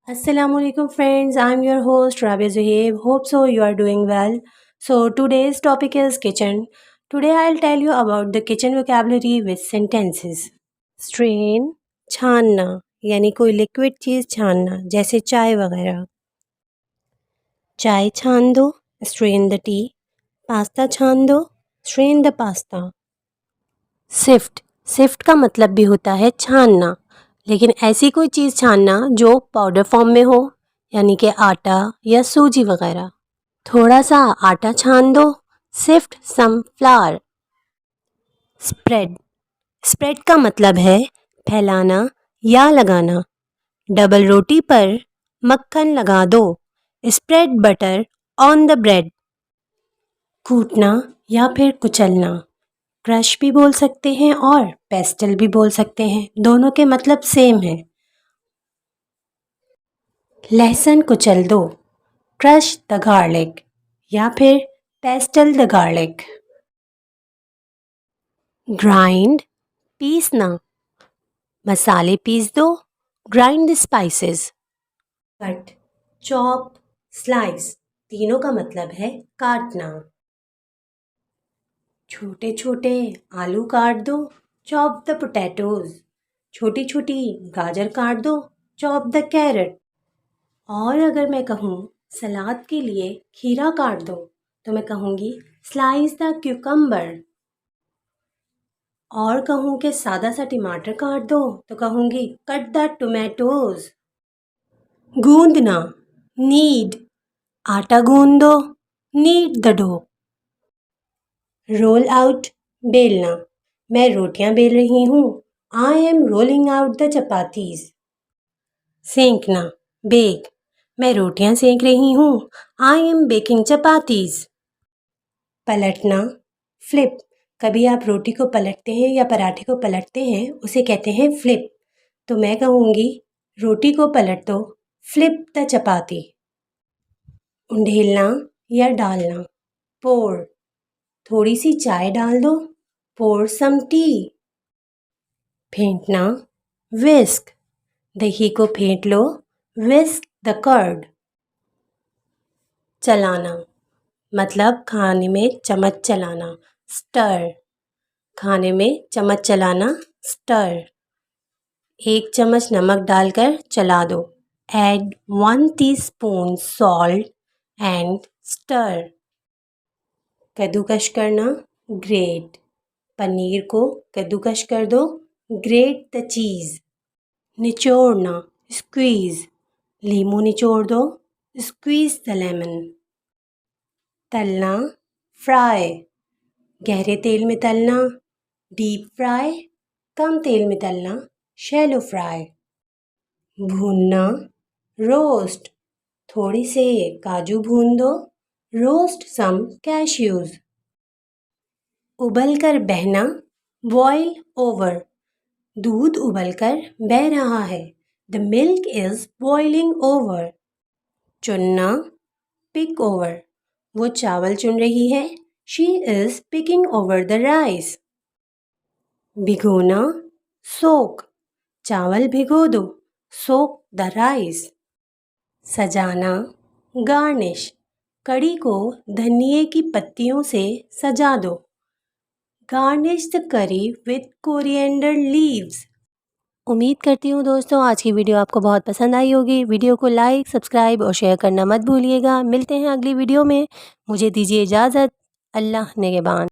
Assalamu alaikum friends, I'm your host Rabia Zuhaib. Hope so you are doing well. So today's topic is kitchen. Today I'll tell you about the kitchen vocabulary with sentences. Strain, छानना यानी कोई liquid चीज़ छानना जैसे चाय वगैरह. चाय छान दो, strain the tea. पास्ता छान दो, strain the pasta. सिफ्ट का मतलब भी होता है छानना, लेकिन ऐसी कोई चीज़ छानना जो पाउडर फॉर्म में हो, यानी कि आटा या सूजी वगैरह. थोड़ा सा आटा छान दो, सिफ्ट सम फ्लावर. स्प्रेड का मतलब है फैलाना या लगाना. डबल रोटी पर मक्खन लगा दो, spread butter on the bread. कूटना या फिर कुचलना, क्रश भी बोल सकते हैं और पेस्टल भी बोल सकते हैं, दोनों के मतलब सेम है. लहसुन कुचल दो, क्रश द गार्लिक या फिर पेस्टल द गार्लिक. ग्राइंड, पीसना, मसाले पीस दो, grind the spices. Cut, chop, slice, तीनों का मतलब है काटना. छोटे छोटे आलू काट दो, चॉप द पोटैटोज. छोटी छोटी गाजर काट दो, चॉप द कैरेट. और अगर मैं कहूँ सलाद के लिए खीरा काट दो तो मैं कहूँगी स्लाइस द क्यूकम्बर. और कहूँ कि सादा सा टमाटर काट दो तो कहूँगी कट द टोमेटोज. गूंदना, नीड, आटा गूंद दो, knead the dough. Roll out, बेलना, मैं रोटियां बेल रही हूँ, I am rolling out the chapatis. सेंकना, बेक, मैं रोटियां सेंक रही हूँ, आई एम बेकिंग चपातीज. पलटना, फ्लिप, कभी आप रोटी को पलटते हैं या पराठे को पलटते हैं उसे कहते हैं फ्लिप. तो मैं कहूँगी रोटी को पलट दो, फ्लिप द चपाती. उंडेलना या डालना, पोर, थोड़ी सी चाय डाल दो, पोर सम टी. फेंटना, विस्क, दही को फेंट लो, विस्क द कर्ड. चलाना मतलब खाने में चम्मच चलाना, स्टर, खाने में चम्मच चलाना, स्टर. 1 चम्मच नमक डालकर चला दो, add 1 teaspoon salt and stir. कद्दूकश करना, ग्रेट, पनीर को कद्दूकश कर दो, ग्रेट द चीज़. निचोड़ना, स्क्वीज़, लीमू निचोड़ दो, स्क्वीज़ द लेमन. तलना, फ्राई, गहरे तेल में तलना, डीप फ्राई, कम तेल में तलना, शैलो फ्राई. भूनना, रोस्ट, थोड़ी से काजू भून दो, रोस्ट सम कैश्यूज. उबलकर बहना, बॉयल ओवर, दूध उबलकर बह रहा है, the milk is boiling over. चुनना, पिक ओवर, वो चावल चुन रही है, she is picking over the rice. भिगोना, सोक, चावल भिगो दो, सोक द राइस. सजाना, गार्निश, कड़ी को धनिये की पत्तियों से सजा दो, garnish the curry with coriander leaves. उम्मीद करती हूँ दोस्तों आज की वीडियो आपको बहुत पसंद आई होगी. वीडियो को लाइक, सब्सक्राइब और शेयर करना मत भूलिएगा. मिलते हैं अगली वीडियो में. मुझे दीजिए इजाज़त. अल्लाह निगहबान.